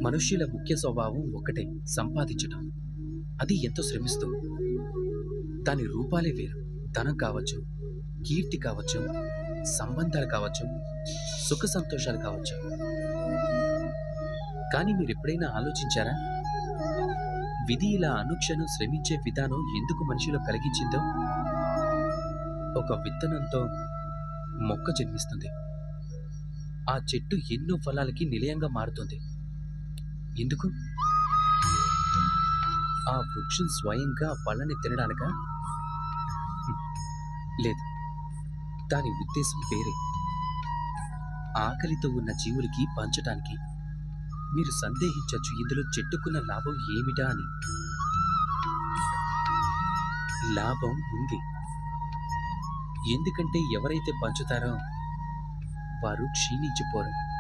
మనుష్యుల ముఖ్య స్వభావం ఒకటే, సంపాదించటం. అది ఎంతో శ్రమిస్తూ. దాని రూపాలే వేరు. ధనం కావచ్చు, కీర్తి కావచ్చు, సంబంధాలు కావచ్చు, సుఖ సంతోషాలు కావచ్చు. కానీ మీరెప్పుడైనా ఆలోచించారా? విధి ఇలా అనుక్షణం శ్రమించే విధానం ఎందుకు మనిషిలో కలిగించిందో? ఒక విత్తనంతో మొక్క జన్మిస్తుంది. ఆ చెట్టు ఎన్నో ఫలాలకి నిలయంగా మారుతుంది. ఎందుకు? ఆ వృక్షం స్వయంగా పళ్ళని తినడానికా? హ్మ్. లేదు. దాని ఉద్దేశం వేరే. ఆకలితో ఉన్న జీవులకి పంచటానికి. మీరు సందేహించొచ్చు ఇందులో చెట్టుకున్న లాభం ఏమిటా అని. లాభం ఉంది. ఎందుకంటే ఎవరైతే పంచుతారో వారు క్షీణించిపోరు.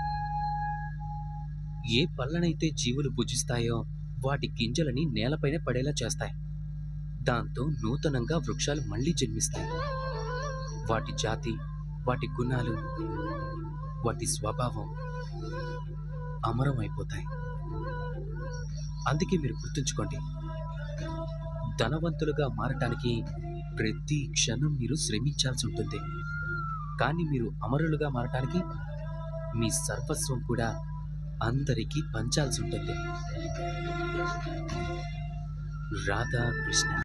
ఏ పళ్ళనైతే జీవులు భుజిస్తాయో వాటి గింజలని నేలపైన పడేలా చేస్తాయి. దాంతో నూతనంగా వృక్షాలు మళ్ళీ జన్మిస్తాయి. వాటి జాతి, వాటి గుణాలు, వాటి స్వభావం అమరం అయిపోతాయి. అందుకే మీరు గుర్తుంచుకోండి, ధనవంతులుగా మారటానికి ప్రతి క్షణం మీరు శ్రమించాల్సి ఉంటుంది. కానీ మీరు అమరులుగా మారటానికి మీ సర్వస్వం కూడా అందరికీ పంచాల్సి ఉంటుంది. రాధా కృష్ణ.